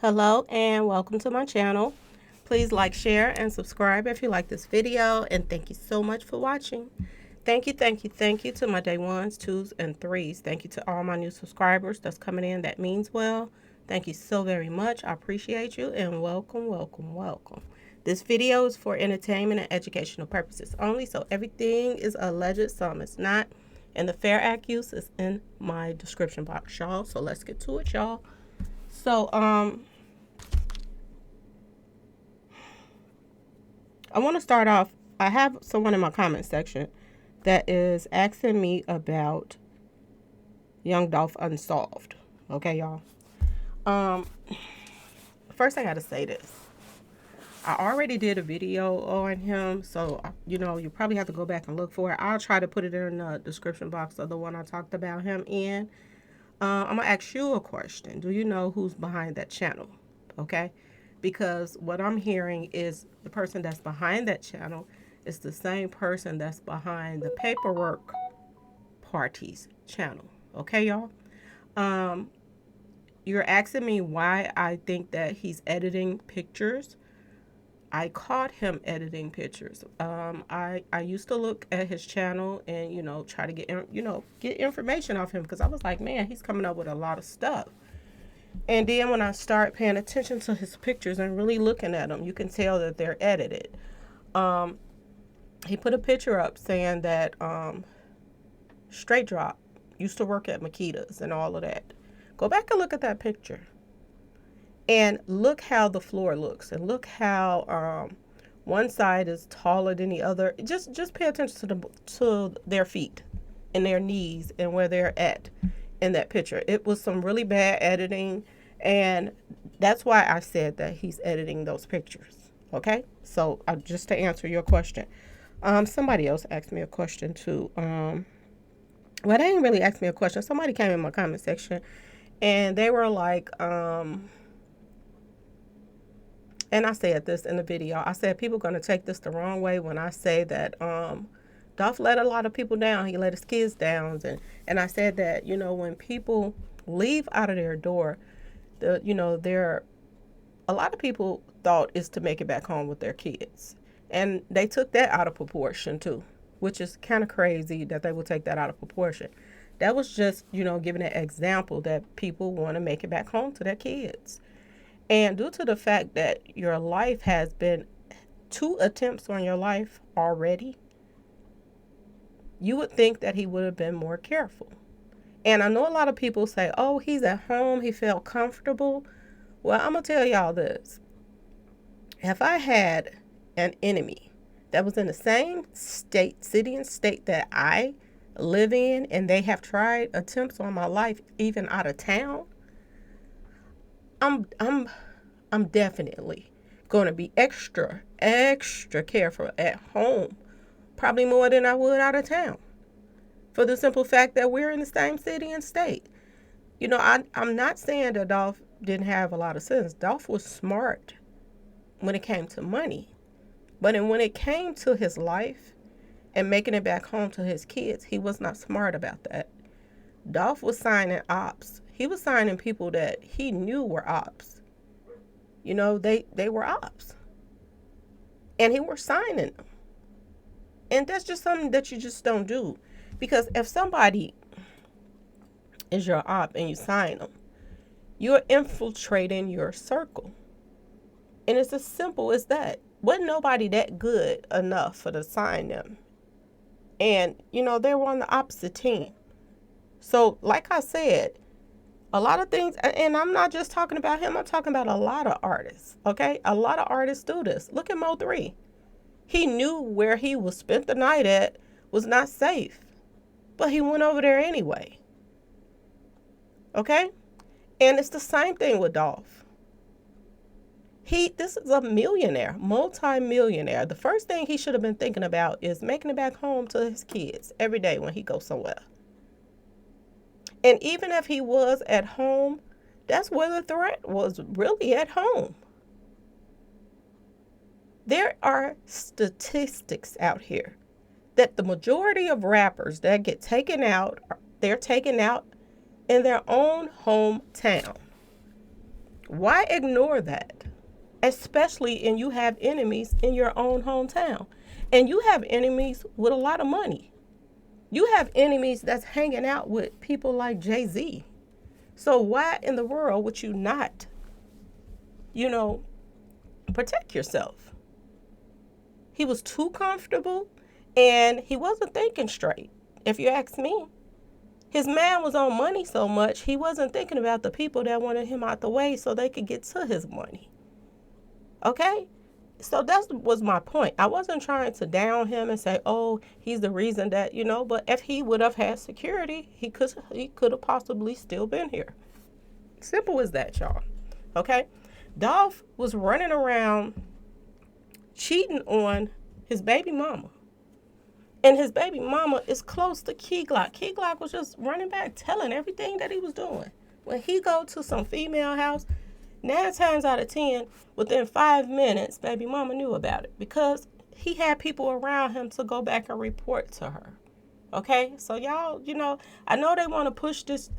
Hello and welcome to my channel. Please like, share, and subscribe if you like this video, and thank you so much for watching. Thank you to my day ones, twos, and threes. Thank you to all my new subscribers that's coming in. That means well. Thank you so very much. I appreciate you, and welcome. This video is for entertainment and educational purposes only, so everything is alleged, some is not, and the fair act use is in my description box, y'all. So let's get to it, y'all. So, I want to start off. I have someone in my comment section that is asking me about Young Dolph Unsolved. Okay, y'all. Um, First I got to say this. I already did a video on him, so you probably have to go back and look for it. I'll try to put it in the description box of the one I talked about him in. I'm gonna ask you a question. Do you know who's behind that channel? Okay, because what I'm hearing is the person that's behind that channel is the same person that's behind the paperwork parties channel. Okay, y'all. Um, you're asking me why I think that he's editing pictures. I caught him editing pictures. I used to look at his channel and try to get information off him, because I was like, man, he's coming up with a lot of stuff. And then when I start paying attention to his pictures and really looking at them, you can tell that they're edited. Um, he put a picture up saying that Straight Drop used to work at Makita's and all of that. Go back and look at that picture. And look how the floor looks, and look how one side is taller than the other. Just pay attention to their feet and their knees and where they're at in that picture. It was some really bad editing, and that's why I said that he's editing those pictures. Okay, so just to answer your question, somebody else asked me a question too. Well, they didn't really ask me a question. Somebody came in my comment section, and they were like, and I said this in the video. I said people are going to take this the wrong way when I say that Dolph let a lot of people down. He let his kids down, and I said that when people leave out of their door, there a lot of people thought is to make it back home with their kids, and they took that out of proportion too, which is kind of crazy that they would take that out of proportion. That was just giving an example that people want to make it back home to their kids. And due to the fact that your life has been 2 attempts on your life already, you would think that he would have been more careful. And I know a lot of people say, oh, he's at home, he felt comfortable. Well, I'm going to tell y'all this. If I had an enemy that was in the same state, city and state that I live in, and they have tried attempts on my life even out of town, I'm definitely going to be extra careful at home, probably more than I would out of town, for the simple fact that we're in the same city and state. I'm not saying that Dolph didn't have a lot of sense. Dolph was smart when it came to money, but when it came to his life and making it back home to his kids, he was not smart about that. Dolph was signing ops. He was signing people that he knew were ops. They were ops. And he was signing them. And that's just something that you just don't do. Because if somebody is your op and you sign them, you're infiltrating your circle. And it's as simple as that. Wasn't nobody that good enough for to sign them. And, they were on the opposite team. So, like I said, a lot of things, and I'm not just talking about him, I'm talking about a lot of artists, okay? A lot of artists do this. Look at Mo3. He knew where he was spent the night at was not safe, but he went over there anyway, okay? And it's the same thing with Dolph. This is a millionaire, multi-millionaire. The first thing he should have been thinking about is making it back home to his kids every day when he goes somewhere. And even if he was at home, that's where the threat was, really at home. There are statistics out here that the majority of rappers that get taken out, they're taken out in their own hometown. Why ignore that? Especially and you have enemies in your own hometown. And you have enemies with a lot of money. You have enemies that's hanging out with people like Jay-Z. So why in the world would you not, you know, protect yourself? He was too comfortable and he wasn't thinking straight, if you ask me. His man was on money so much, he wasn't thinking about the people that wanted him out the way so they could get to his money. Okay? So that was my point. I wasn't trying to down him and say, oh, he's the reason that, but if he would have had security, he could have possibly still been here. Simple as that, y'all. Okay? Dolph was running around cheating on his baby mama. And his baby mama is close to Key Glock. Key Glock was just running back, telling everything that he was doing. When he go to some female house, 9 times out of 10, within 5 minutes, baby mama knew about it because he had people around him to go back and report to her. Okay? So y'all, I know they want to push this,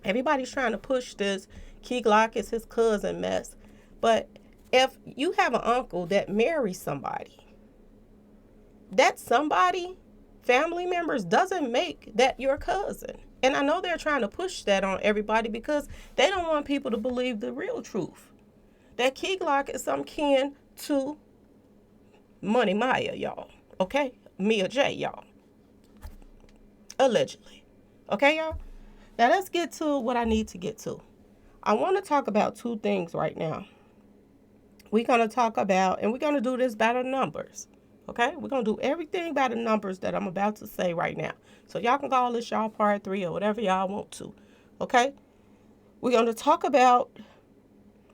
everybody's trying to push this Key Glock is his cousin mess. But if you have an uncle that marries somebody, that somebody, family members, doesn't make that your cousin. And I know they're trying to push that on everybody because they don't want people to believe the real truth. That Key Glock is some kin to Money Maya, y'all. Okay? Mia J, y'all. Allegedly. Okay, y'all? Now let's get to what I need to get to. I want to talk about 2 things right now. We're going to talk about, and we're going to do this by the numbers. Okay? We're going to do everything by the numbers that I'm about to say right now. So y'all can call this y'all part 3 or whatever y'all want to. Okay? We're going to talk about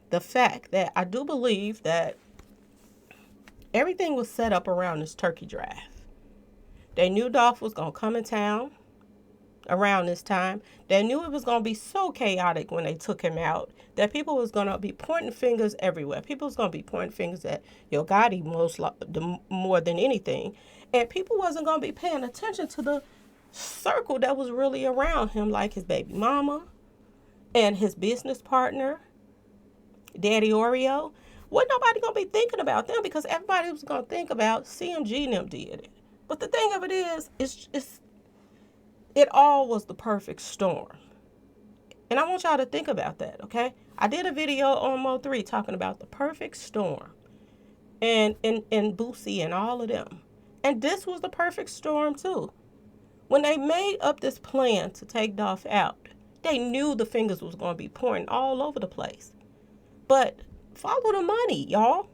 the fact that I do believe that everything was set up around this turkey drive. They knew Dolph was going to come in town around this time. They knew it was going to be so chaotic when they took him out that people was going to be pointing fingers everywhere. People was going to be pointing fingers at Yo Gotti more than anything. And people wasn't going to be paying attention to the circle that was really around him, like his baby mama and his business partner, Daddy Oreo. Wasn't nobody going to be thinking about them because everybody was going to think about CMG and them did it. But the thing of it is, it all was the perfect storm. And I want y'all to think about that, okay? I did a video on Mo3 talking about the perfect storm and Boosie and all of them. And this was the perfect storm too. When they made up this plan to take Dolph out, they knew the fingers was going to be pointing all over the place. But follow the money, y'all.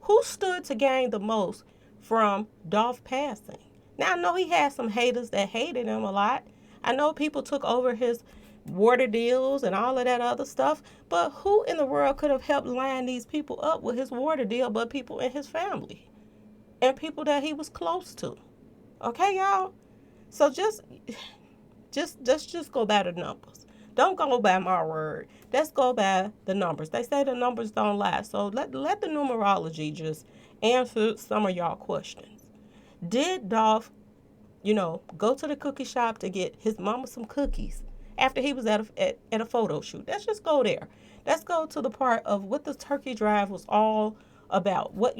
Who stood to gain the most from Dolph passing? Now, I know he had some haters that hated him a lot. I know people took over his water deals and all of that other stuff. But who in the world could have helped line these people up with his water deal but people in his family and people that he was close to? Okay, y'all? So let's just go by the numbers. Don't go by my word. Let's go by the numbers. They say the numbers don't lie. So let the numerology just answer some of y'all questions. Did Dolph, go to the cookie shop to get his mama some cookies after he was at a photo shoot? Let's just go there. Let's go to the part of what the turkey drive was all about. What,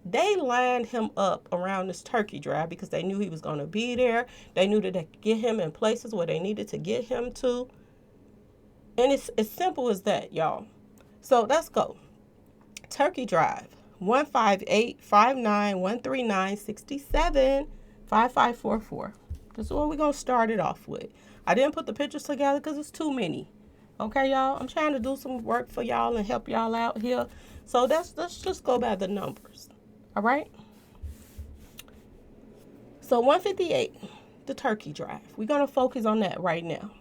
they lined him up around this turkey drive because they knew he was going to be there. They knew that they could get him in places where they needed to get him to. And it's as simple as that, y'all. So let's go. Turkey Drive, 158-59-139-67-5544. This is what we're going to start it off with. I didn't put the pictures together because it's too many. Okay, y'all? I'm trying to do some work for y'all and help y'all out here. So let's just go by the numbers. All right? So 158, the Turkey Drive. We're going to focus on that right now.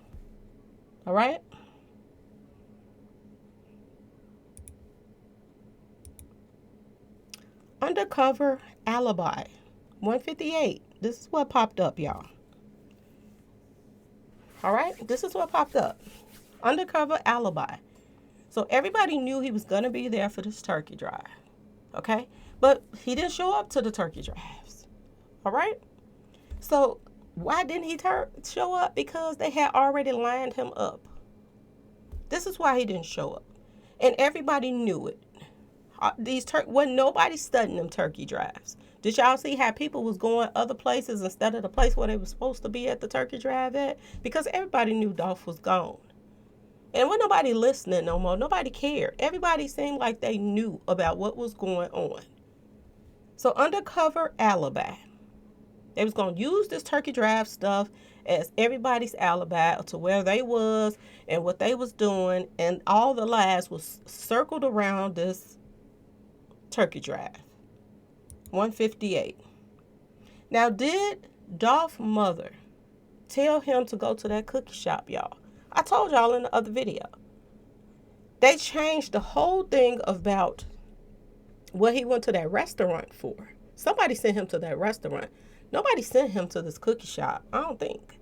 All right? Undercover alibi, 158. This is what popped up, y'all. All right? This is what popped up. Undercover alibi. So everybody knew he was going to be there for this turkey drive. Okay? But he didn't show up to the turkey drives. All right? So why didn't he show up? Because they had already lined him up. This is why he didn't show up. And everybody knew it. Wasn't nobody studying them turkey drives. Did y'all see how people was going other places instead of the place where they were supposed to be at the turkey drive at? Because everybody knew Dolph was gone. And when nobody listening no more, nobody cared. Everybody seemed like they knew about what was going on. So undercover alibi. They was going to use this turkey drive stuff as everybody's alibi to where they was and what they was doing. And all the lies was circled around this turkey drive. 158. Now, did Dolph's mother tell him to go to that cookie shop, y'all? I told y'all in the other video. They changed the whole thing about what he went to that restaurant for. Somebody sent him to that restaurant. Nobody sent him to this cookie shop, I don't think.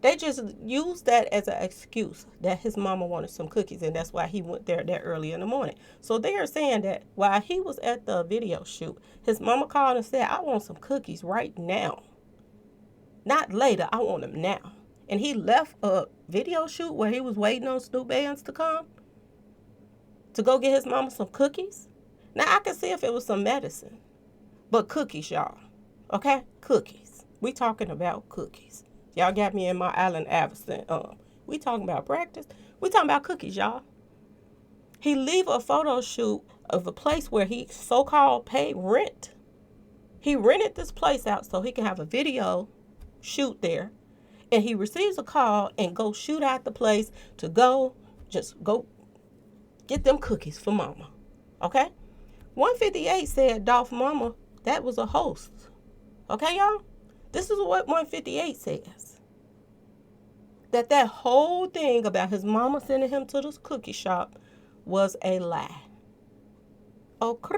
They just used that as an excuse that his mama wanted some cookies, and that's why he went there that early in the morning. So they are saying that while he was at the video shoot, his mama called and said, I want some cookies right now. Not later, I want them now. And he left a video shoot where he was waiting on Snoop Bands to come to go get his mama some cookies. Now, I can see if it was some medicine, but cookies, y'all. Okay? Cookies. We talking about cookies. Y'all got me in my Allen Iverson. We talking about practice. We talking about cookies, y'all. He leave a photo shoot of a place where he so-called paid rent. He rented this place out so he can have a video shoot there. And he receives a call and go shoot out the place to just go get them cookies for mama. Okay? 158 said Dolph mama, that was a host. Okay, y'all? This is what 158 says. That whole thing about his mama sending him to this cookie shop was a lie. Okay?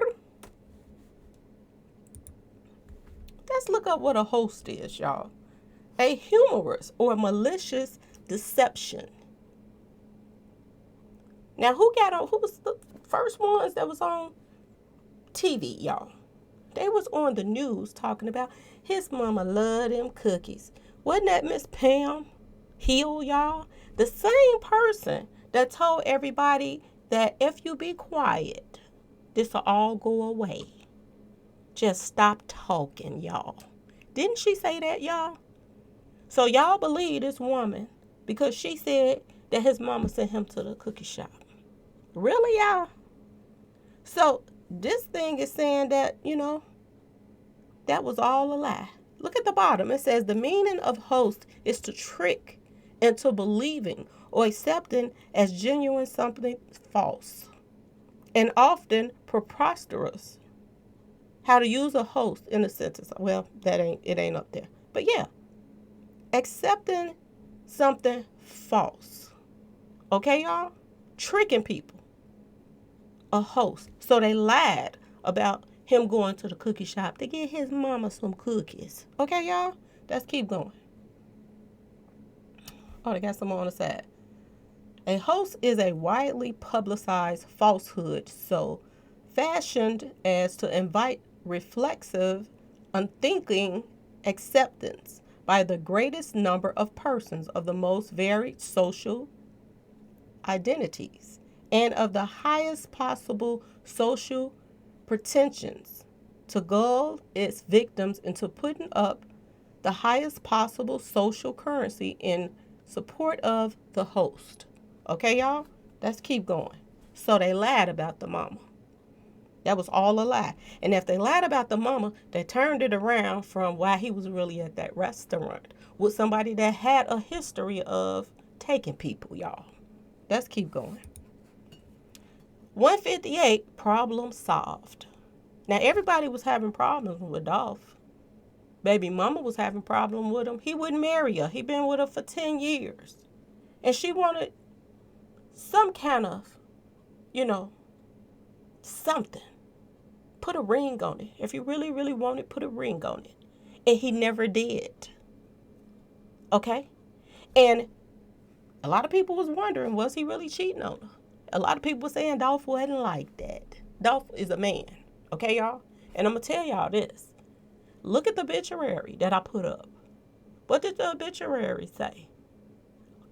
Let's look up what a host is, y'all. A humorous or malicious deception. Now, who was the first ones that was on TV, y'all? They was on the news talking about his mama loved them cookies. Wasn't that Miss Pam Hill, y'all? The same person that told everybody that if you be quiet, this'll all go away. Just stop talking, y'all. Didn't she say that, y'all? So y'all believe this woman because she said that his mama sent him to the cookie shop. Really, y'all? So this thing is saying that, that was all a lie. Look at the bottom. It says the meaning of host is to trick into believing or accepting as genuine something false and often preposterous. How to use a host in a sentence. Well, it ain't up there. But yeah. Accepting something false. Okay, y'all? Tricking people. A host. So they lied about him going to the cookie shop to get his mama some cookies. Okay, y'all? Let's keep going. Oh, they got some more on the side. A host is a widely publicized falsehood, so fashioned as to invite reflexive, unthinking acceptance by the greatest number of persons of the most varied social identities and of the highest possible social pretensions to gull its victims into putting up the highest possible social currency in support of the host. Okay, y'all? Let's keep going. So they lied about the mama. That was all a lie. And if they lied about the mama, they turned it around from why he was really at that restaurant with somebody that had a history of taking people, y'all. Let's keep going. 158, problem solved. Now, everybody was having problems with Dolph. Baby mama was having problems with him. He wouldn't marry her. He been with her for 10 years. And she wanted some kind of, something. Put a ring on it. If you really, really want it, put a ring on it. And he never did. Okay? And a lot of people was wondering, was he really cheating on her? A lot of people were saying Dolph wasn't like that. Dolph is a man. Okay, y'all? And I'm going to tell y'all this. Look at the obituary that I put up. What did the obituary say?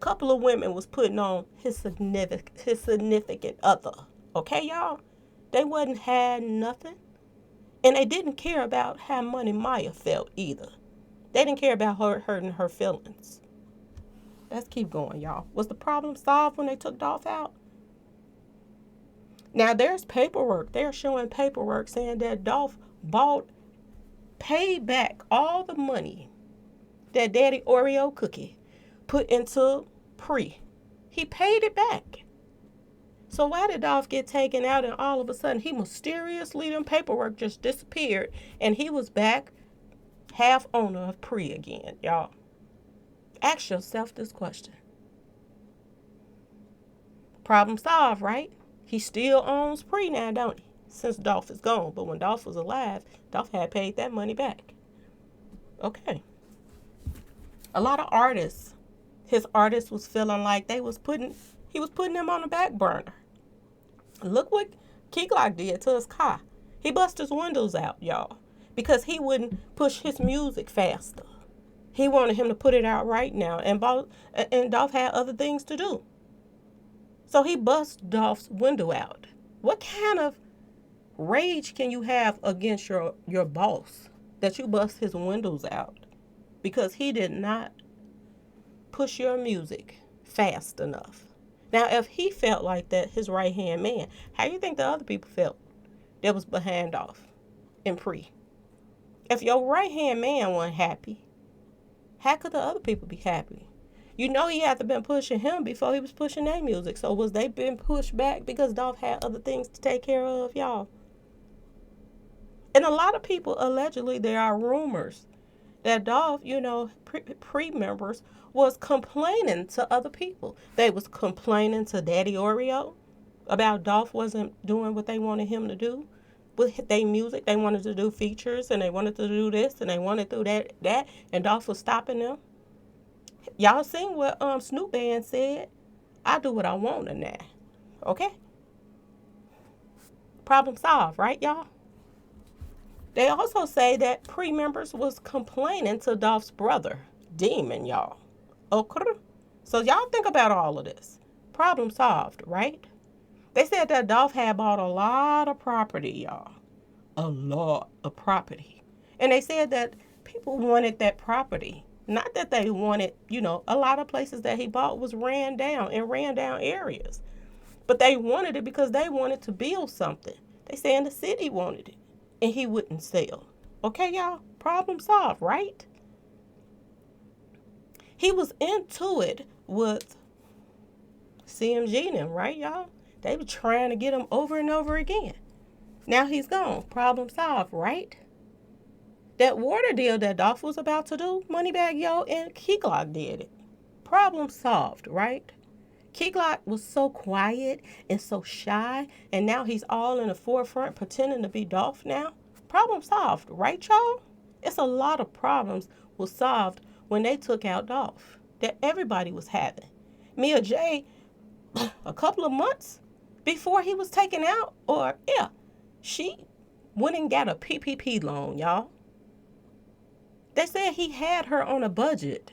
couple of women was putting on his significant other. Okay, y'all? They wasn't had nothing. And they didn't care about how Money Maya felt either. They didn't care about her hurting her feelings. Let's keep going, y'all. Was the problem solved when they took Dolph out? Now there's paperwork. They're showing paperwork saying that Dolph paid back all the money that Daddy Oreo Cookie put into Pre. He paid it back. So why did Dolph get taken out and all of a sudden he mysteriously, them paperwork just disappeared and he was back half owner of Pre again, y'all? Ask yourself this question. Problem solved, right? He still owns Pre now, don't he? Since Dolph is gone. But when Dolph was alive, Dolph had paid that money back. Okay. A lot of artists, his artists was feeling like he was putting them on the back burner. Look what Key Glock did to his car. He busted his windows out, y'all, because he wouldn't push his music faster. He wanted him to put it out right now, and Dolph had other things to do. So he bust Dolph's window out. What kind of rage can you have against your boss that you bust his windows out because he did not push your music fast enough? Now, if he felt like that, his right-hand man, how do you think the other people felt that was behind Dolph and Pre? If your right-hand man wasn't happy, how could the other people be happy? You know he had to been pushing him before he was pushing their music. So was they been pushed back because Dolph had other things to take care of, y'all? And a lot of people, allegedly, there are rumors that Dolph, pre-members was complaining to other people. They was complaining to Daddy Oreo about Dolph wasn't doing what they wanted him to do with their music. They wanted to do features and they wanted to do this and they wanted to do that, and Dolph was stopping them. Y'all seen what Snoop Band said? I do what I want in that. Okay? Problem solved, right, y'all? They also say that pre-members was complaining to Dolph's brother, Demon, y'all. Okay? So y'all think about all of this. Problem solved, right? They said that Dolph had bought a lot of property, y'all. A lot of property. And they said that people wanted that property. Not that they wanted, a lot of places that he bought was ran down areas. But they wanted it because they wanted to build something. They saying the city wanted it. And he wouldn't sell. Okay, y'all? Problem solved, right? He was into it with CMG and them, right, y'all? They were trying to get him over and over again. Now he's gone. Problem solved, right? That water deal that Dolph was about to do, Moneybag Yo and Key Glock did it. Problem solved, right? Key Glock was so quiet and so shy, and now he's all in the forefront pretending to be Dolph now. Problem solved, right, y'all? It's a lot of problems was solved when they took out Dolph that everybody was having. Mia J, a couple of months before he was taken out, she went and got a PPP loan, y'all. They said he had her on a budget.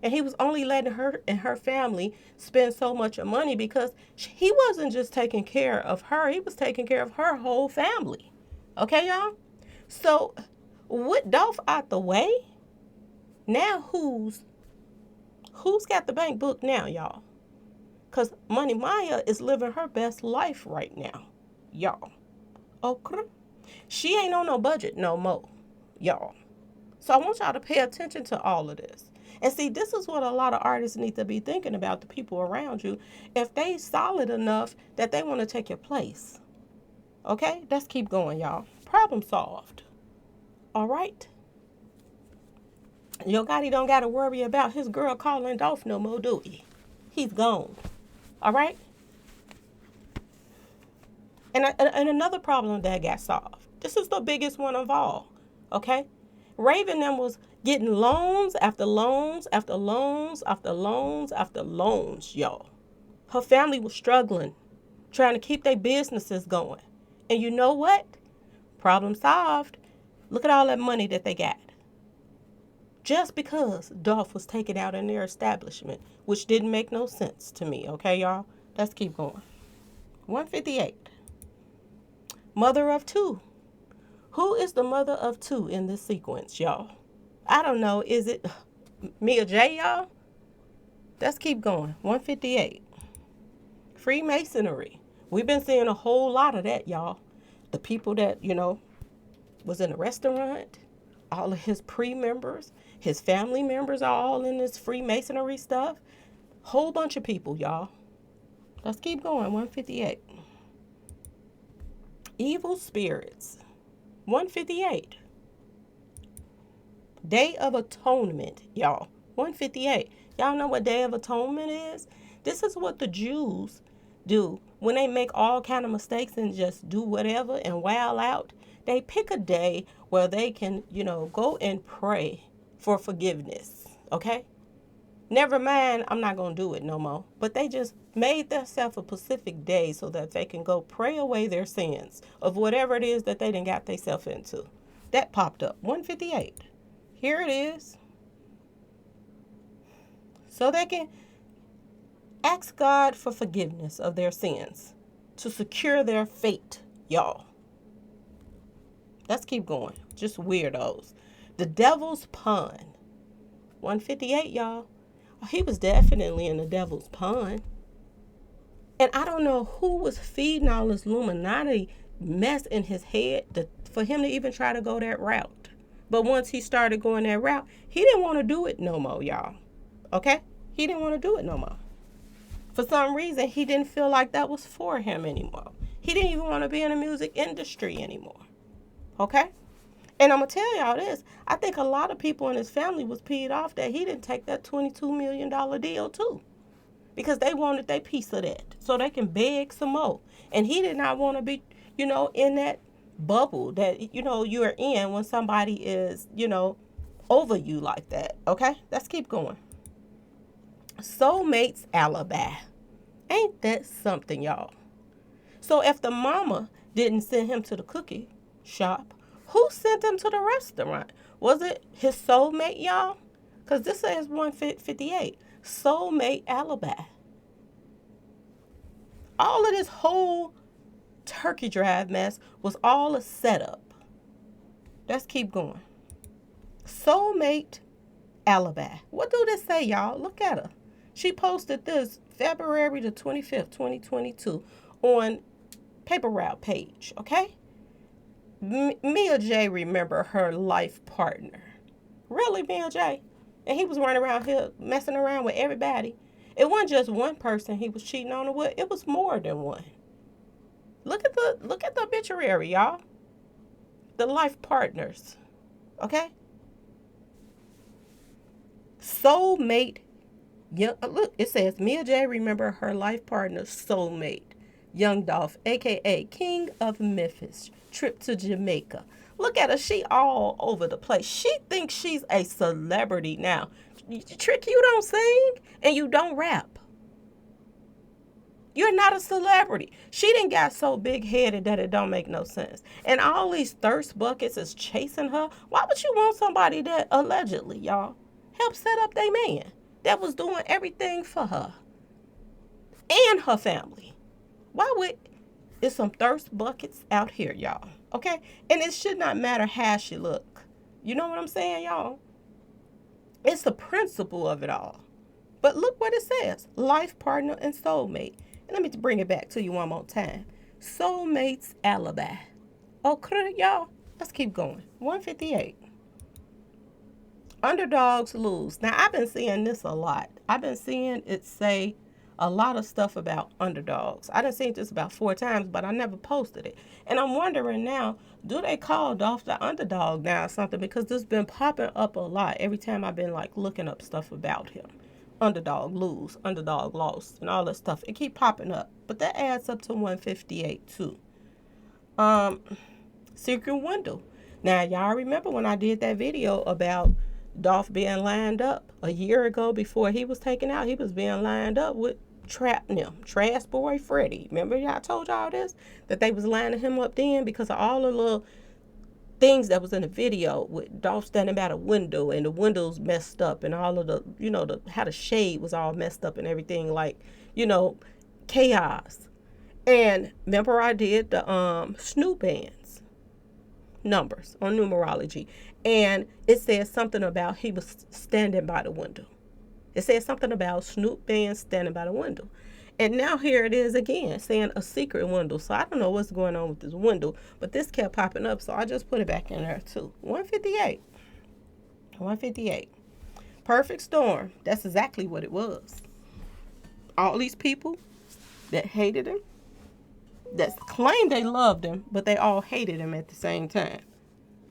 And he was only letting her and her family spend so much money because he wasn't just taking care of her. He was taking care of her whole family. Okay, y'all? So, with Dolph out the way, now who's got the bank book now, y'all? Because Money Maya is living her best life right now, y'all. Okay? She ain't on no budget no more, y'all. So I want y'all to pay attention to all of this. And see, this is what a lot of artists need to be thinking about, the people around you, if they solid enough that they want to take your place. Okay? Let's keep going, y'all. Problem solved. All right? Yo Gotti don't got to worry about his girl calling Dolph no more, do he? He's gone. All right? And another problem that got solved. This is the biggest one of all. Okay? Raven them was getting loans after loans after loans after loans after loans, y'all. Her family was struggling, trying to keep their businesses going. And you know what? Problem solved. Look at all that money that they got. just because Dolph was taken out in their establishment, which didn't make no sense to me. Okay, y'all? Let's keep going. 158. Mother of two. Who is the mother of two in this sequence, y'all? I don't know. Is it Mia J, y'all? Let's keep going. 158. Freemasonry. We've been seeing a whole lot of that, y'all. The people that, was in the restaurant, all of his pre-members, his family members are all in this Freemasonry stuff. Whole bunch of people, y'all. Let's keep going. 158. Evil spirits. 158. Day of Atonement, y'all. 158. Y'all know what Day of Atonement is? This is what the Jews do when they make all kind of mistakes and just do whatever and wow out. They pick a day where they can, go and pray for forgiveness. Okay? Never mind, I'm not going to do it no more. But they just made themselves a specific day so that they can go pray away their sins of whatever it is that they done got themselves into. That popped up. 158. Here it is. So they can ask God for forgiveness of their sins to secure their fate, y'all. Let's keep going. Just weirdos. The Devil's Pond. 158, y'all. He was definitely in the Devil's Pond. And I don't know who was feeding all this Illuminati mess in his head for him to even try to go that route. But once he started going that route, he didn't want to do it no more, y'all. Okay? He didn't want to do it no more. For some reason, he didn't feel like that was for him anymore. He didn't even want to be in the music industry anymore. Okay? And I'm going to tell y'all this. I think a lot of people in his family was peed off that he didn't take that $22 million deal too. Because they wanted their piece of that. So they can beg some more. And he did not want to be, in that bubble that, you're in when somebody is, over you like that. Okay? Let's keep going. Soulmates alibi. Ain't that something, y'all? So if the mama didn't send him to the cookie shop, who sent him to the restaurant? Was it his soulmate, y'all? Because this says 158. Soulmate alibi. All of this whole turkey drive mess was all a setup. Let's keep going. Soulmate alibi. What do this say, y'all? Look at her. She posted this February the 25th, 2022 on Paper Route page, okay? Mia J remember her life partner. Really, Mia J? And he was running around here messing around with everybody. It wasn't just one person he was cheating on her with. It was more than one. Look at the obituary, y'all. The life partners, okay? Soulmate. Yeah, look, it says Mia J remember her life partner's soulmate, Young Dolph, a.k.a. King of Memphis, trip to Jamaica. Look at her. She all over the place. She thinks she's a celebrity now. Trick, you don't sing and you don't rap. You're not a celebrity. She done got so big-headed that it don't make no sense. And all these thirst buckets is chasing her. Why would you want somebody that allegedly, y'all, helped set up their man that was doing everything for her and her family? Why would... It's some thirst buckets out here, y'all. Okay? And it should not matter how she look. You know what I'm saying, y'all? It's the principle of it all. But look what it says. Life partner and soulmate. And let me bring it back to you one more time. Soulmate's alibi. Okay, y'all? Let's keep going. 158. Underdogs lose. Now, I've been seeing this a lot. I've been seeing it say a lot of stuff about underdogs. I done seen this about 4 times, but I never posted it. And I'm wondering now, do they call Dolph the underdog now or something? Because this has been popping up a lot every time I've been like looking up stuff about him. Underdog lose, underdog lost, and all that stuff. It keep popping up. But that adds up to 158 too. Secret window. Now, y'all remember when I did that video about Dolph being lined up a year ago before he was taken out? He was being lined up with Trash Boy Freddy. Remember y'all told y'all this? That they was lining him up then because of all the little things that was in the video with Dolph standing by the window and the windows messed up and all of the, how the shade was all messed up and everything, like, you know, chaos. And remember I did the Snoop Band's numbers on numerology, and it said something about he was standing by the window. It said something about Snoop Band standing by the window. And now here it is again saying a secret window. So I don't know what's going on with this window, but this kept popping up, so I just put it back in there too. 158. 158. Perfect storm. That's exactly what it was. All these people that hated him, that claimed they loved him, but they all hated him at the same time.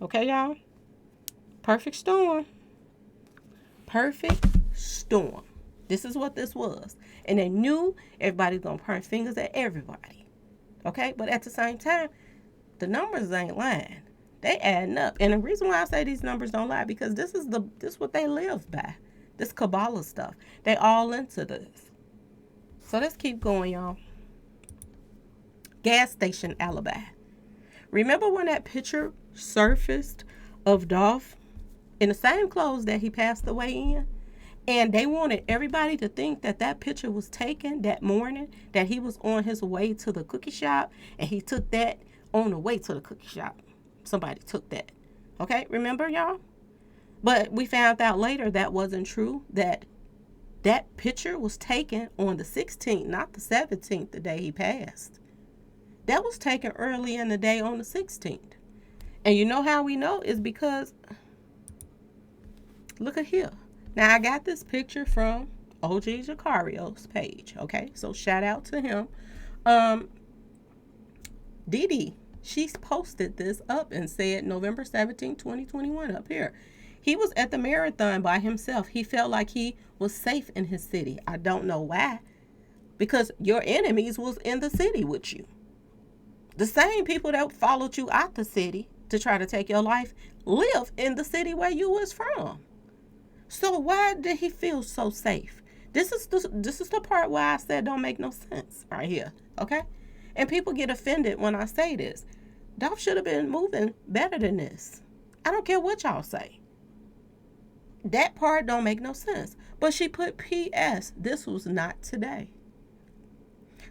Okay, y'all? Perfect storm. Perfect storm. This is what this was. And they knew everybody's going to point fingers at everybody. Okay? But at the same time, the numbers ain't lying. They adding up. And the reason why I say these numbers don't lie, because this is what they live by. This Kabbalah stuff. They all into this. So let's keep going, y'all. Gas station alibi. Remember when that picture surfaced of Dolph in the same clothes that he passed away in? And they wanted everybody to think that that picture was taken that morning, that he was on his way to the cookie shop, and he took that on the way to the cookie shop. Somebody took that. Okay, remember, y'all? But we found out later that wasn't true, that picture was taken on the 16th, not the 17th, the day he passed. That was taken early in the day on the 16th. And you know how we know is because, look at here. Now, I got this picture from OG Jacario's page, okay? So, shout out to him. Dee Dee, she's posted this up and said November 17, 2021 up here. He was at the marathon by himself. He felt like he was safe in his city. I don't know why. Because your enemies was in the city with you. The same people that followed you out the city to try to take your life live in the city where you was from. So why did he feel so safe? This is the part where I said don't make no sense right here, okay? And people get offended when I say this. Dolph should have been moving better than this. I don't care what y'all say. That part don't make no sense. But she put P.S. This was not today.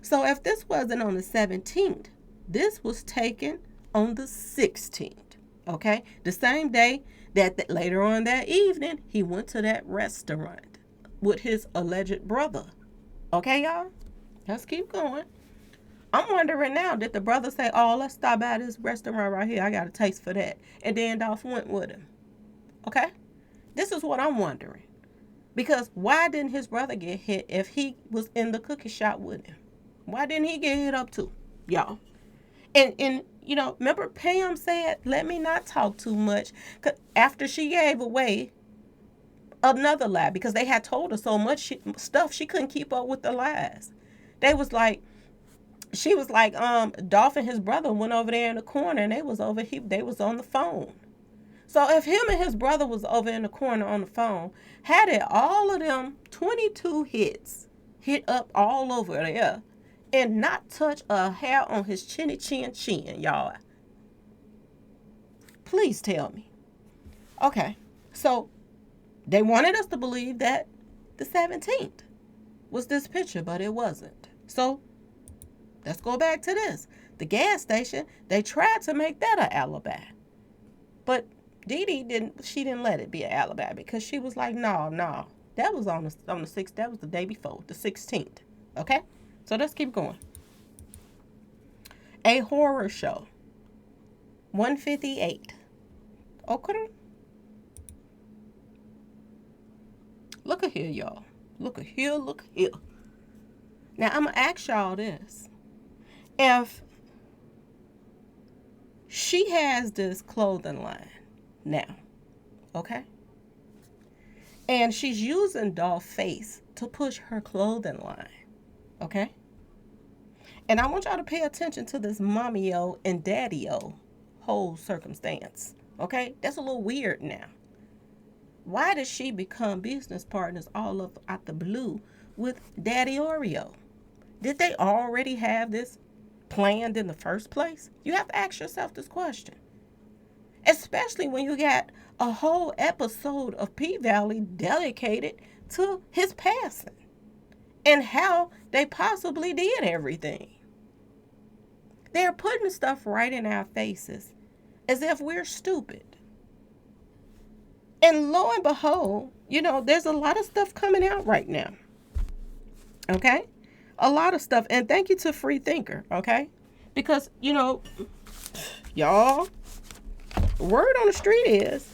So if this wasn't on the 17th, this was taken on the 16th, okay? The same day that later on that evening, he went to that restaurant with his alleged brother. Okay, y'all? Let's keep going. I'm wondering now, did the brother say, oh, let's stop by this restaurant right here. I got a taste for that. And then Dolph went with him. Okay? This is what I'm wondering. Because why didn't his brother get hit if he was in the cookie shop with him? Why didn't he get hit up too, y'all? And remember Pam said, let me not talk too much after she gave away another lie because they had told her so much stuff she couldn't keep up with the lies. She was like, Dolph and his brother went over there in the corner and they was on the phone. So if him and his brother was over in the corner on the phone, had it all of them 22 hit up all over there, and not touch a hair on his chin, y'all. Please tell me. Okay, so they wanted us to believe that the 17th was this picture, but it wasn't. So let's go back to this. The gas station, they tried to make that an alibi. But Dee Dee didn't let it be an alibi because she was like, no. That was on the 6th. That was the day before, the 16th. Okay? So let's keep going. A horror show. 158. Okay. Look at here, y'all. Look at here. Now, I'm going to ask y'all this. If she has this clothing line now, okay? And she's using Dolph's face to push her clothing line. Okay? And I want y'all to pay attention to this mommy-o and daddy-o whole circumstance. Okay? That's a little weird now. Why did she become business partners all up out the blue with Daddy Oreo? Did they already have this planned in the first place? You have to ask yourself this question. Especially when you got a whole episode of P Valley dedicated to his passing and how they possibly did everything. They're putting stuff right in our faces as if we're stupid. And lo and behold, there's a lot of stuff coming out right now. Okay? A lot of stuff. And thank you to Free Thinker, okay? Because, y'all, word on the street is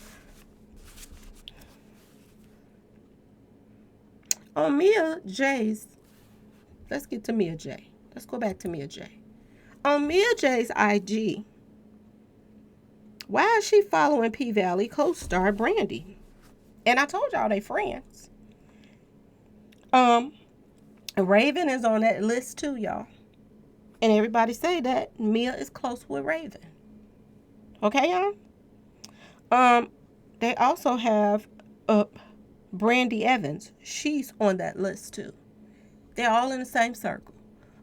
on Mia J's. Let's get to Mia J. Let's go back to Mia J. On Mia J's IG, why is she following P Valley co-star Brandy? And I told y'all they friends. Raven is on that list too, y'all. And everybody say that Mia is close with Raven. Okay, y'all? They also have Brandy Evans. She's on that list too. They're all in the same circle.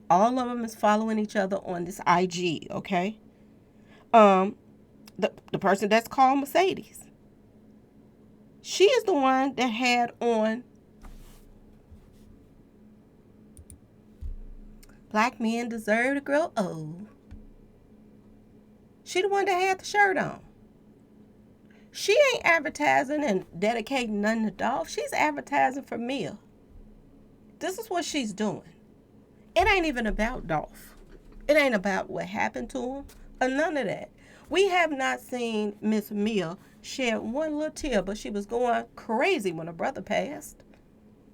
All of them is following each other on this IG, okay? The person that's called Mercedes. She is the one that had on Black Men Deserve to Grow Old. She the one that had the shirt on. She ain't advertising and dedicating nothing to Dolph. She's advertising for Mia. This is what she's doing. It ain't even about Dolph. It ain't about what happened to him or none of that. We have not seen Miss Mia shed one little tear, but she was going crazy when her brother passed.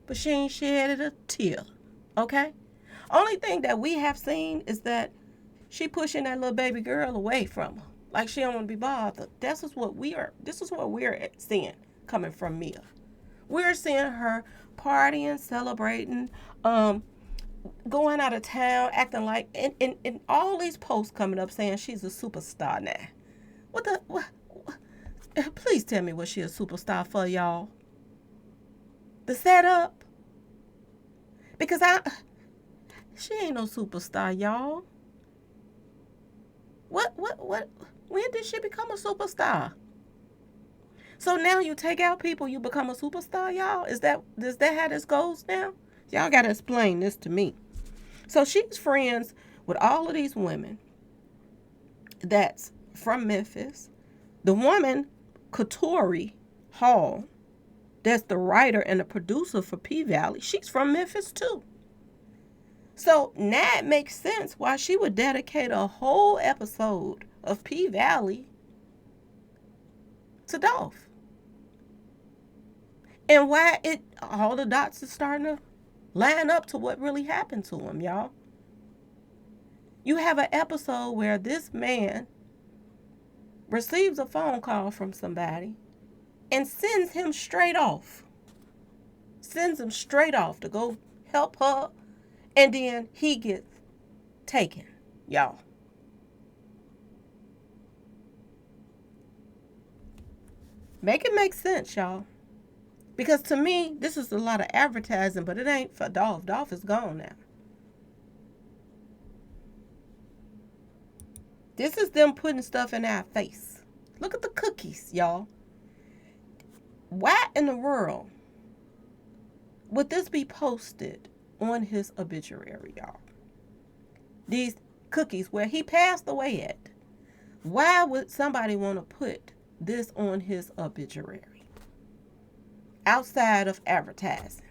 But she ain't shed a tear, okay? Only thing that we have seen is that she pushing that little baby girl away from her. Like she don't want to be bothered. This is what we're seeing coming from Mia. We're seeing her partying, celebrating, going out of town, acting like, and all these posts coming up saying she's a superstar now. What? Please tell me what she a superstar for, y'all. The setup. Because she ain't no superstar, y'all. What, when did she become a superstar? So now you take out people, you become a superstar, y'all? Is that how this goes now? Y'all got to explain this to me. So she's friends with all of these women that's from Memphis. The woman, Katori Hall, that's the writer and the producer for P Valley, she's from Memphis too. So now it makes sense why she would dedicate a whole episode of P Valley to Dolph. And why all the dots are starting to line up to what really happened to him, y'all. You have an episode where this man receives a phone call from somebody and sends him straight off. Sends him straight off to go help her, and then he gets taken, y'all. Make it make sense, y'all. Because to me, this is a lot of advertising, but it ain't for Dolph. Dolph is gone now. This is them putting stuff in our face. Look at the cookies, y'all. Why in the world would this be posted on his obituary, y'all? These cookies where he passed away at. Why would somebody want to put this on his obituary? Outside of advertising.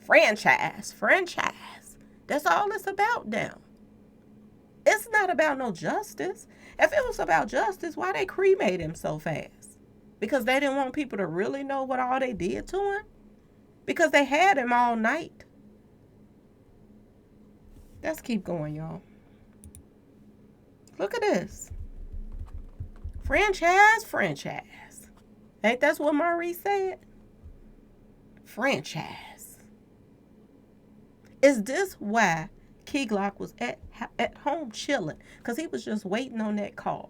Franchise. That's all it's about now. It's not about no justice. If it was about justice, why they cremate him so fast? Because they didn't want people to really know what all they did to him? Because they had him all night. Let's keep going, y'all. Look at this. Franchise. Ain't that what Maurice said? Franchise. Is this why Key Glock was at home chilling? Because he was just waiting on that call.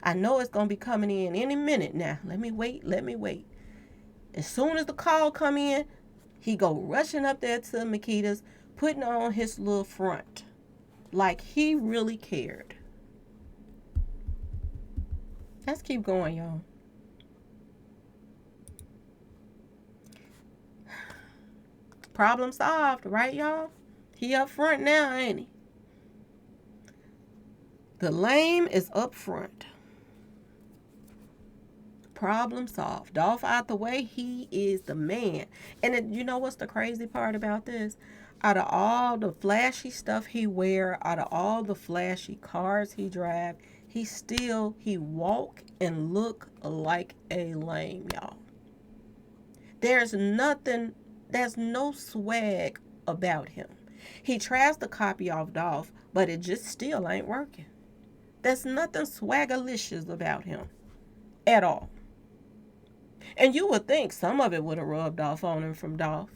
I know it's going to be coming in any minute now. Let me wait. As soon as the call come in, he go rushing up there to Makita's, putting on his little front. Like he really cared. Let's keep going, y'all. Problem solved, right, y'all? He up front now, ain't he? The lame is up front. Problem solved. Dolph out the way. He is the man. And then, you know what's the crazy part about this? Out of all the flashy stuff he wear, out of all the flashy cars he drive, he walk and look like a lame, y'all. There's nothing, there's no swag about him. He tries to copy off Dolph, but it just still ain't working. There's nothing swagalicious about him at all. And you would think some of it would have rubbed off on him from Dolph.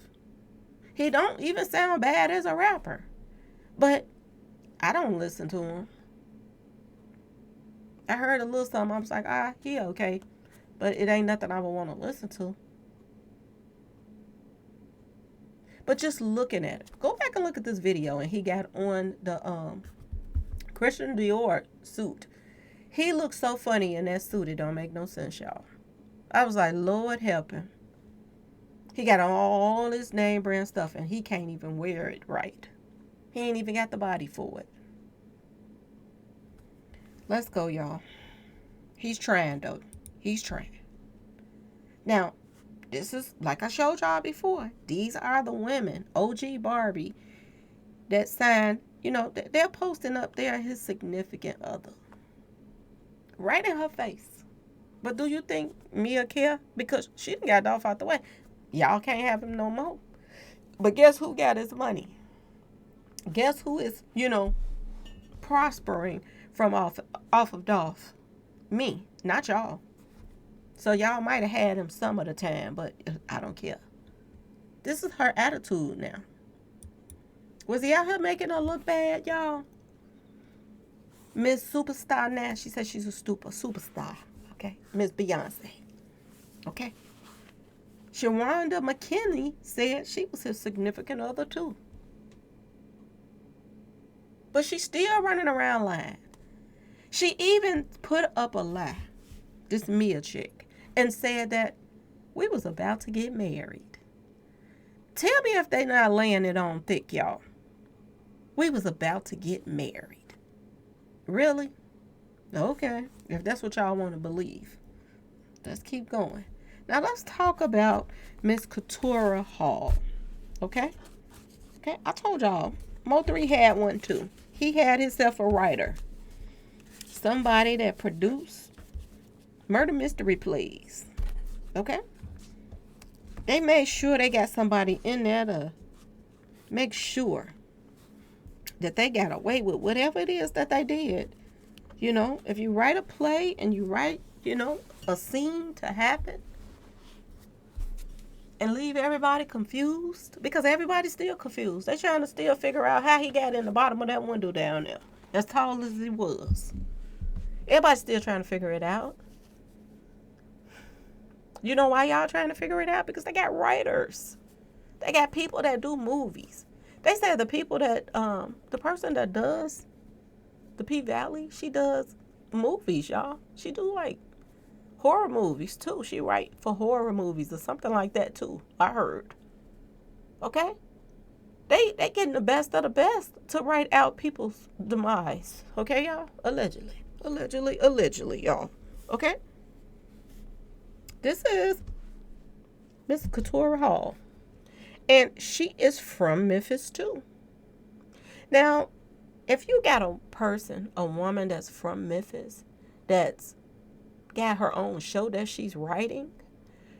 He don't even sound bad as a rapper. But I don't listen to him. I heard a little something. I was like, he okay. But it ain't nothing I would want to listen to. But just looking at it. Go back and look at this video. And he got on the Christian Dior suit. He looks so funny in that suit. It don't make no sense, y'all. I was like, Lord help him. He got all this name brand stuff and he can't even wear it right. He ain't even got the body for it. Let's go, y'all. He's trying, though. He's trying. Now, this is, like I showed y'all before, these are the women, OG Barbie, that signed, you know, they're posting up there his significant other. Right in her face. But do you think Mia care? Because she done got Dolph out the way. Y'all can't have him no more. But guess who got his money? Guess who is, prospering from off of Dolph? Me, not y'all. So y'all might have had him some of the time, but I don't care. This is her attitude now. Was he out here making her look bad, y'all? Miss Superstar now, she said she's a superstar. Okay, Miss Beyonce. Okay. Sharonda McKinney said she was his significant other too. But she's still running around lying. She even put up a lie, this Mia chick, and said that we was about to get married. Tell me if they not laying it on thick, y'all. We was about to get married. Really? Okay, if that's what y'all want to believe. Let's keep going. Now let's talk about Miss Keturah Hall. Okay? Okay, I told y'all, Mo3 had one too. He had himself a writer. Somebody that produced murder mystery plays. Okay? They made sure they got somebody in there to make sure that they got away with whatever it is that they did. You know, if you write a play and you write, a scene to happen and leave everybody confused, because everybody's still confused. They're trying to still figure out how he got in the bottom of that window down there, as tall as he was. Everybody's still trying to figure it out. You know why y'all trying to figure it out? Because they got writers. They got people that do movies. They said the people that, the person that does the P-Valley, she does movies, y'all. She do like horror movies too. She write for horror movies or something like that too, I heard. Okay? They getting the best of the best to write out people's demise. Okay, y'all? Allegedly, y'all. Okay? This is Miss Keturah Hall. And she is from Memphis too. Now, if you got a woman that's from Memphis, that's got her own show that she's writing,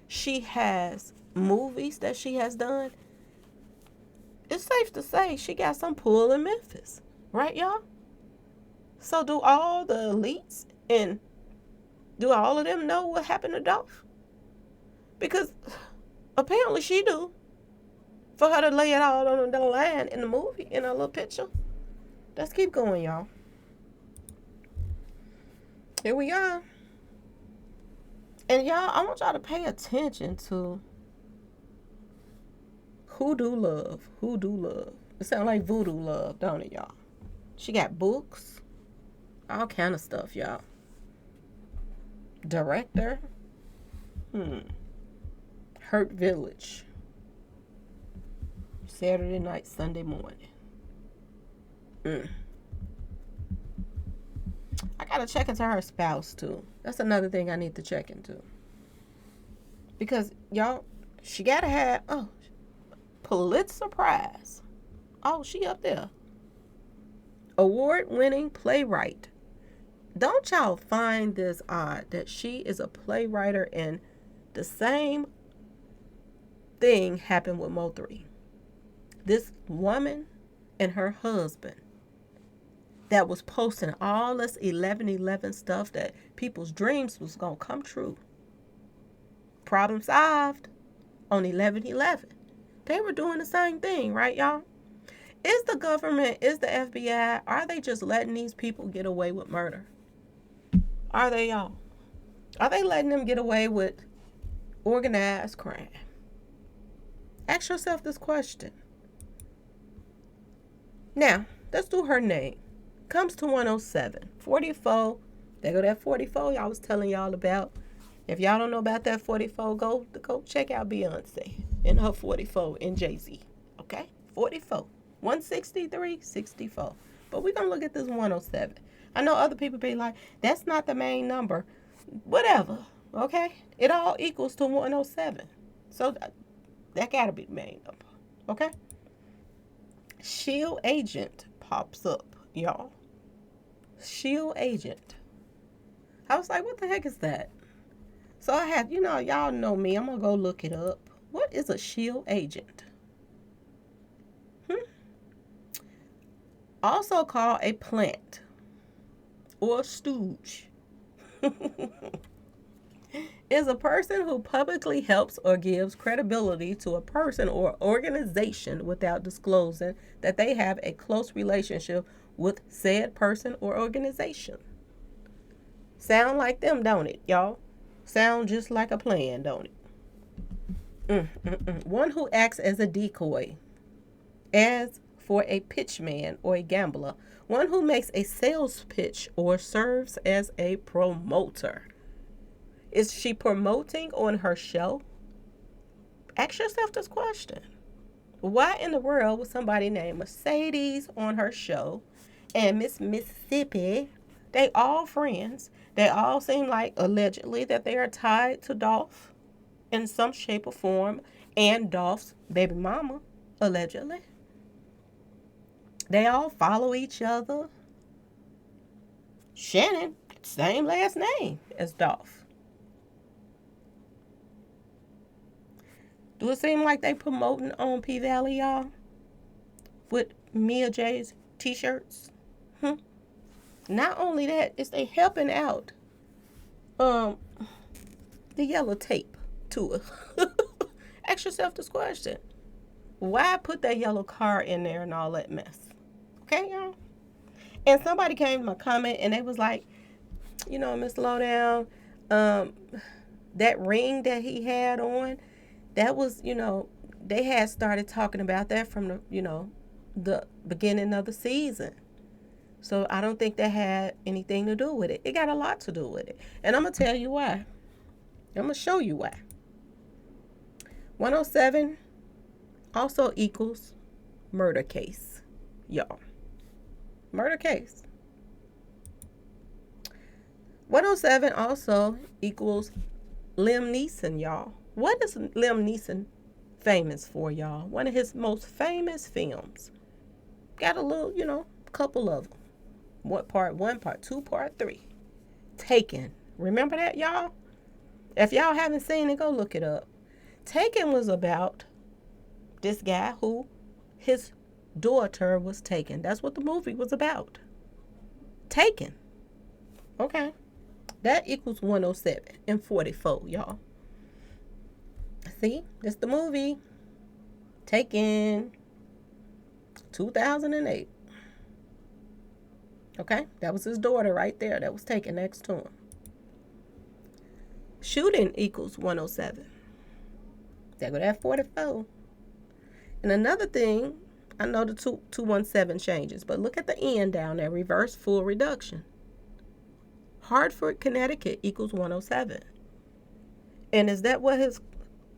she has movies that she has done, it's safe to say she got some pull in Memphis. Right, y'all? So do all the elites and do all of them know what happened to Dolph? Because apparently she do. For her to lay it all on the line in the movie, in a little picture. Let's keep going, y'all. Here we are. And y'all, I want y'all to pay attention to hoodoo love. Hoodoo love. It sounds like voodoo love, don't it, y'all? She got books. All kind of stuff, y'all. Director. Hurt Village. Saturday night, Sunday morning. I gotta check into her spouse too. That's another thing I need to check into. Because y'all, she gotta have Pulitzer Prize. Oh, she up there. Award-winning playwright. Don't y'all find this odd that she is a playwright and the same thing happened with Mo3? This woman and her husband that was posting all this 11/11 stuff that people's dreams was going to come true. Problem solved on 11/11. They were doing the same thing, right, y'all? Is the government, is the FBI, are they just letting these people get away with murder? Are they, y'all? Are they letting them get away with organized crime? Ask yourself this question. Now, let's do her name. Comes to 107. 44. There go that 44 y'all was telling y'all about. If y'all don't know about that 44, go check out Beyonce and her 44 and Jay-Z. Okay? 44. 163, 64. But we're going to look at this 107. I know other people be like, that's not the main number. Whatever. Okay? It all equals to 107. So that got to be the main number. Okay? Shield agent pops up, y'all. Shield agent. I was like, what the heck is that? So I had, y'all know me. I'm going to go look it up. What is a shield agent? Also called a plant or stooge. Is a person who publicly helps or gives credibility to a person or organization without disclosing that they have a close relationship with said person or organization. Sound like them, don't it, y'all? Sound just like a plan, don't it? One who acts as a decoy, as for a pitchman or a gambler. One who makes a sales pitch or serves as a promoter. Is she promoting on her show? Ask yourself this question. Why in the world would somebody name Mercedes on her show and Miss Mississippi? They all friends. They all seem like, allegedly, that they are tied to Dolph in some shape or form and Dolph's baby mama, allegedly. They all follow each other. Shannon, same last name as Dolph. Do it seem like they promoting on P-Valley, y'all? With Mia J's t-shirts? Not only that, is they helping out the yellow tape tour. Ask yourself this question. Why put that yellow car in there and all that mess? Okay, y'all? And somebody came to my comment and they was like, Miss Lowdown, that ring that he had on, that was, they had started talking about that from the beginning of the season. So I don't think that had anything to do with it. It got a lot to do with it. And I'm going to tell you why. I'm going to show you why. 107 also equals murder case, y'all. Murder case. 107 also equals Liam Neeson, y'all. What is Liam Neeson famous for, y'all? One of his most famous films. Got a little, couple of them. What part 1, part 2, part 3. Taken. Remember that, y'all? If y'all haven't seen it, go look it up. Taken was about this guy who his daughter was taken. That's what the movie was about. Taken. Okay. That equals 107 and 44, y'all. See? That's the movie. Taken. 2008. Okay? That was his daughter right there that was taken next to him. Shooting equals 107. There go that 44. And another thing, I know the 217 changes, but look at the end down there, reverse full reduction. Hartford, Connecticut equals 107. And is that what his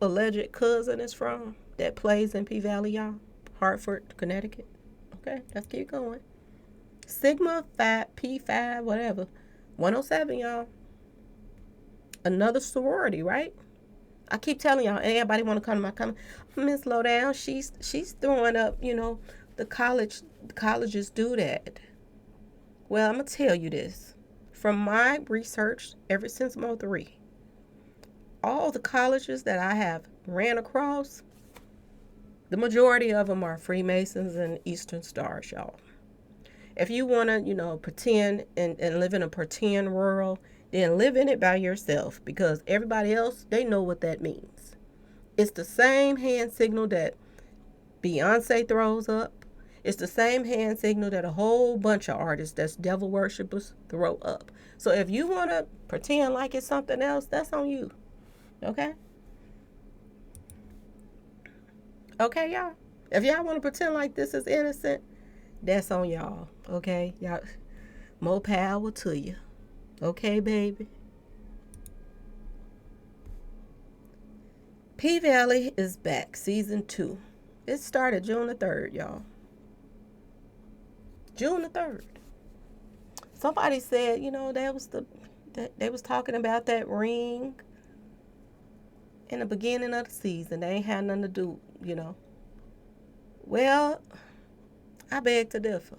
alleged cousin is from that plays in P Valley, y'all? Hartford, Connecticut. Okay, let's keep going. Sigma 5, P5, whatever. 107, y'all. Another sorority, right? I keep telling y'all, everybody want to come to my comment. Miss Lowdown, she's throwing up, the colleges do that. Well, I'm gonna tell you this. From my research, ever since Mo 3, all the colleges that I have ran across, the majority of them are Freemasons and Eastern Stars, y'all. If you want to, pretend and live in a pretend world, then live in it by yourself, because everybody else, they know what that means. It's the same hand signal that Beyonce throws up. It's the same hand signal that a whole bunch of artists that's devil worshippers throw up. So if you want to pretend like it's something else, that's on you. Okay? Okay, y'all? If y'all want to pretend like this is innocent, that's on y'all. Okay? Y'all, more power to you. Okay, baby? P Valley is back, season 2. It started June the 3rd, y'all. June the 3rd. Somebody said, they was talking about that ring in the beginning of the season. They ain't had nothing to do. Well, I beg to differ.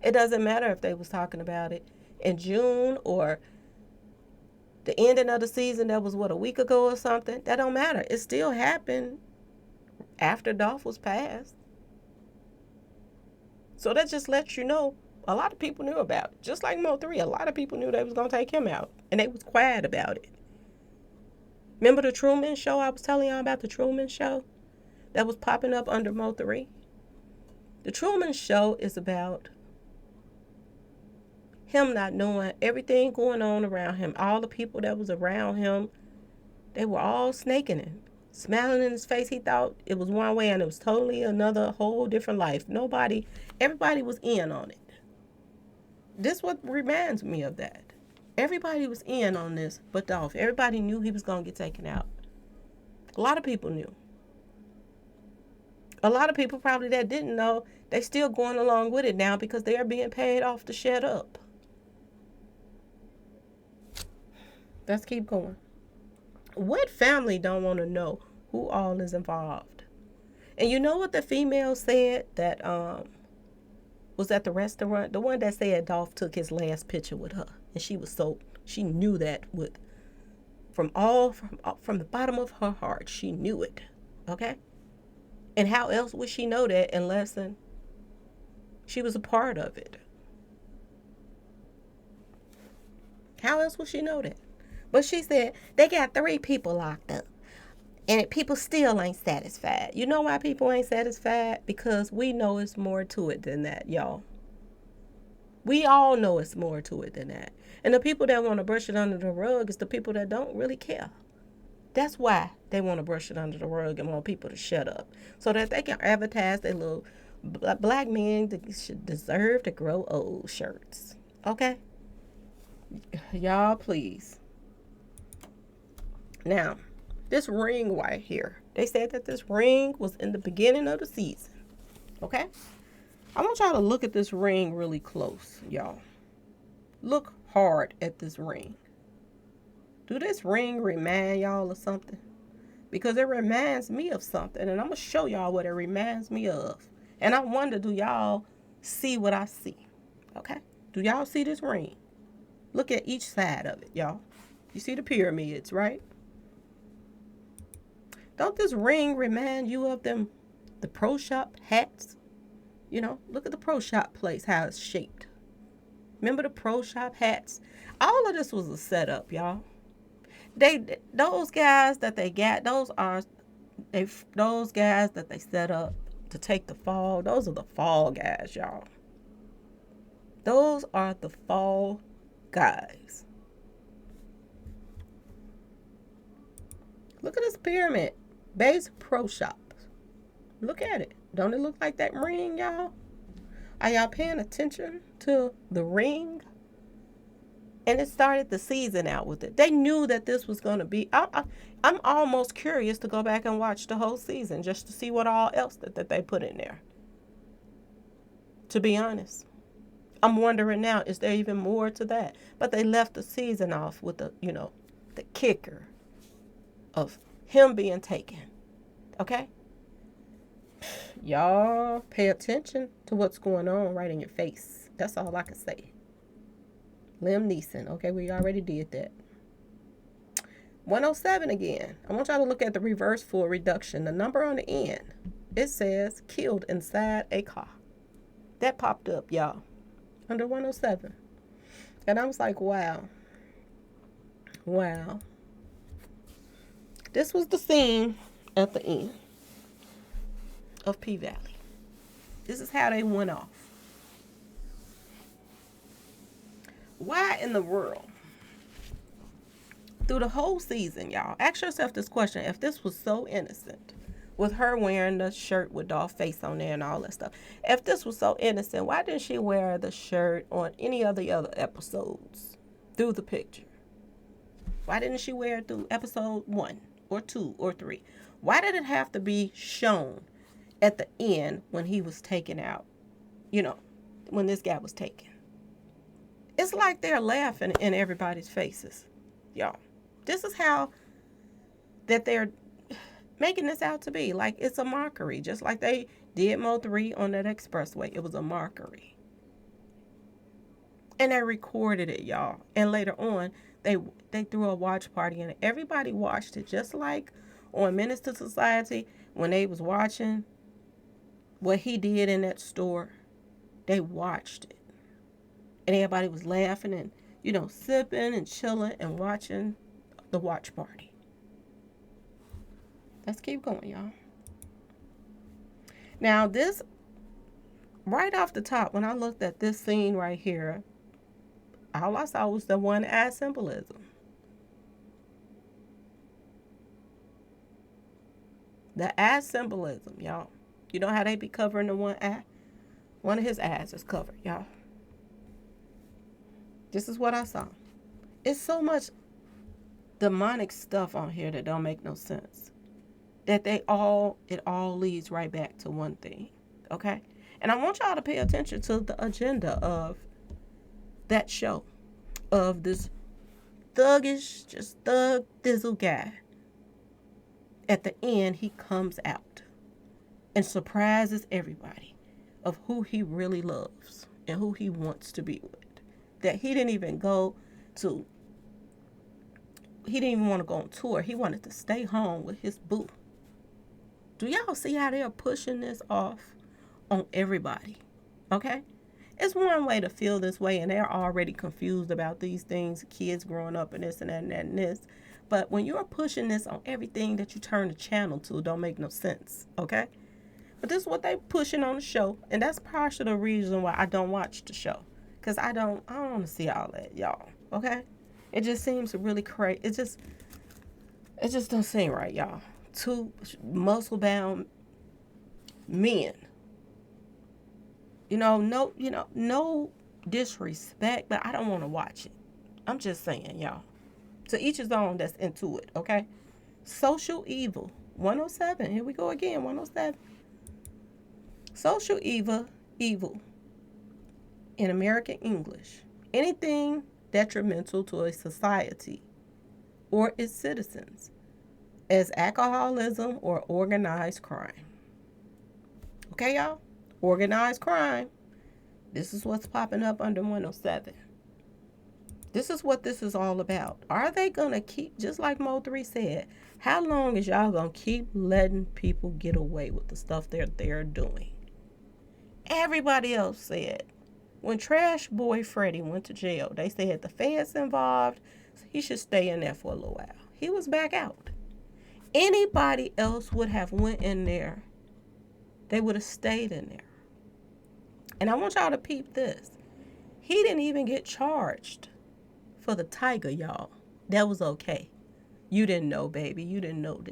It doesn't matter if they was talking about it in June or the ending of the season that was, a week ago or something. That don't matter. It still happened after Dolph was passed. So that just lets you know a lot of people knew about it. Just like Mo 3, a lot of people knew they was going to take him out. And they was quiet about it. Remember the Truman Show? I was telling y'all about the Truman Show that was popping up under Mo 3. The Truman Show is about him not knowing everything going on around him. All the people that was around him, they were all snaking him, smiling in his face. He thought it was one way and it was totally another, whole different life. Everybody was in on it. This what reminds me of that. Everybody was in on this but Dolph. Everybody knew he was going to get taken out. A lot of people knew. A lot of people probably that didn't know, they still going along with it now because they are being paid off to shut up. Let's keep going. What family don't want to know who all is involved? And you know what the female said that was at the restaurant? The one that said Dolph took his last picture with her. And she knew that from the bottom of her heart. She knew it. Okay? And how else would she know that unless she was a part of it? How else would she know that? But she said they got 3 people locked up. And people still ain't satisfied. You know why people ain't satisfied? Because we know it's more to it than that, y'all. We all know it's more to it than that. And the people that want to brush it under the rug is the people that don't really care. That's why they want to brush it under the rug and want people to shut up. So that they can advertise their little black men should deserve to grow old shirts. Okay? Y'all, please. Now, this ring right here. They said that this ring was in the beginning of the season. Okay? I want y'all to look at this ring really close, y'all. Look hard at this ring. Do this ring remind y'all of something? Because it reminds me of something. And I'm going to show y'all what it reminds me of. And I wonder, do y'all see what I see? Okay? Do y'all see this ring? Look at each side of it, y'all. You see the pyramids, right? Don't this ring remind you of the pro shop hats? Look at the pro shop place, how it's shaped. Remember the pro shop hats? All of this was a setup, y'all. Those guys that they got, those guys that they set up to take the fall. Those are the fall guys, y'all. Those are the fall guys. Look at this pyramid. Base Pro Shop. Look at it. Don't it look like that ring, y'all? Are y'all paying attention to the ring? And it started the season out with it. They knew that this was going to be. I'm almost curious to go back and watch the whole season just to see what all else that they put in there. To be honest, I'm wondering now, is there even more to that? But they left the season off with the kicker of him being taken. Okay? Y'all pay attention to what's going on right in your face. That's all I can say. Liam Neeson. Okay, we already did that. 107 again. I want y'all to look at the reverse full reduction. The number on the end, it says killed inside a car. That popped up, y'all, under 107. And I was like, wow. Wow. This was the scene at the end of P Valley. This is how they went off. Why in the world? Through the whole season, y'all, ask yourself this question. If this was so innocent, with her wearing the shirt with Dolph face on there and all that stuff, if this was so innocent, why didn't she wear the shirt on any of the other episodes through the picture? Why didn't she wear it through episode 1 or 2 or 3? Why did it have to be shown at the end when he was taken out? When this guy was taken. It's like they're laughing in everybody's faces, y'all. This is how that they're making this out to be. Like, it's a mockery. Just like they did Mo 3 on that expressway. It was a mockery. And they recorded it, y'all. And later on, they threw a watch party and everybody watched it. Just like on Menace to Society, when they was watching what he did in that store, they watched it. And everybody was laughing and, sipping and chilling and watching the watch party. Let's keep going, y'all. Now, this, right off the top, when I looked at this scene right here, all I saw was the one-eye symbolism. The eye symbolism, y'all. You know how they be covering the one eye? One of his eyes is covered, y'all. This is what I saw. It's so much demonic stuff on here that don't make no sense. That it all leads right back to one thing. Okay? And I want y'all to pay attention to the agenda of that show. Of this thuggish, just thug thizzle guy. At the end, he comes out and surprises everybody of who he really loves and who he wants to be with. That he didn't even want to go on tour. He wanted to stay home with his boo. Do y'all see how they're pushing this off on everybody? Okay? It's one way to feel this way, and they're already confused about these things, kids growing up and this and that and that and this. But when you're pushing this on everything that you turn the channel to, don't make no sense, okay? But this is what they pushing on the show, and that's partially the reason why I don't watch the show. Because I don't want to see all that, y'all, okay? It just seems really crazy. It just don't seem right, y'all. Two muscle-bound men. No disrespect, but I don't want to watch it. I'm just saying, y'all. To each his own that's into it, okay? Social evil. 107. Here we go again, 107. Social evil in American English. Anything detrimental to a society or its citizens as alcoholism or organized crime. Okay, y'all? Organized crime. This is what's popping up under 107. This is what this is all about. Are they going to keep, just like Mo 3 said, how long is y'all going to keep letting people get away with the stuff they're doing? Everybody else said, when Trash Boy Freddy went to jail, they said the feds involved, he should stay in there for a little while. He was back out. Anybody else would have went in there. They would have stayed in there. And I want y'all to peep this. He didn't even get charged for the tiger, y'all. That was okay. You didn't know, baby. You didn't know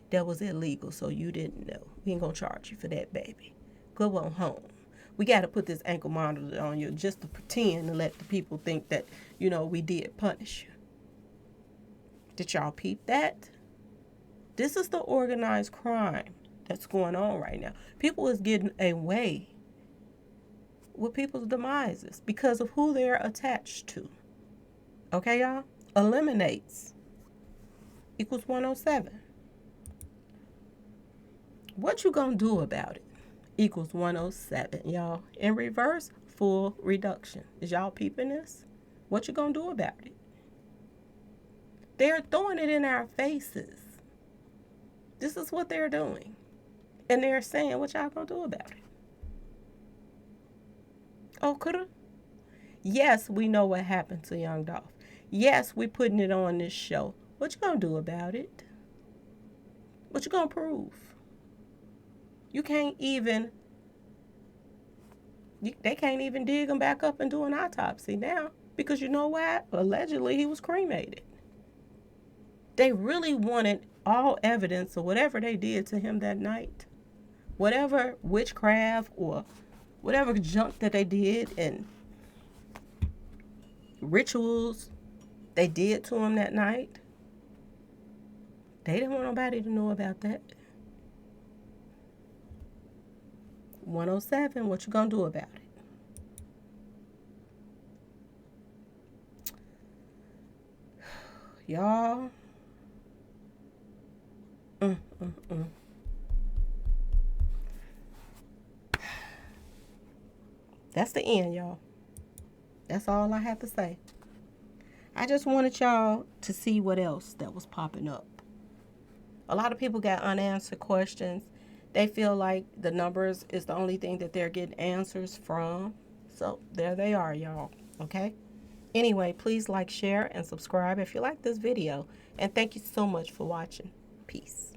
that was illegal, so you didn't know. We ain't gonna charge you for that, baby. Go on home. We got to put this ankle monitor on you just to pretend to let the people think that, we did punish you. Did y'all peep that? This is the organized crime that's going on right now. People is getting away with people's demises because of who they're attached to. Okay, y'all? Eliminates equals 107. What you gonna do about it? Equals 107, y'all. In reverse, full reduction. Is y'all peeping this? What you gonna do about it? They're throwing it in our faces. This is what they're doing. And they're saying, what y'all gonna do about it? Oh, coulda? Yes, we know what happened to young Dolph. Yes, we're putting it on this show. What you gonna do about it? What you gonna prove? You can't even, they can't even dig him back up and do an autopsy now. Because you know what? Allegedly, he was cremated. They really wanted all evidence of whatever they did to him that night. Whatever witchcraft or whatever junk that they did and rituals they did to him that night. They didn't want nobody to know about that. 107, what you gonna do about it? Y'all. Mm, mm, mm. That's the end, y'all. That's all I have to say. I just wanted y'all to see what else that was popping up. A lot of people got unanswered questions. They feel like the numbers is the only thing that they're getting answers from. So there they are, y'all. Okay? Anyway, please like, share, and subscribe if you like this video. And thank you so much for watching. Peace.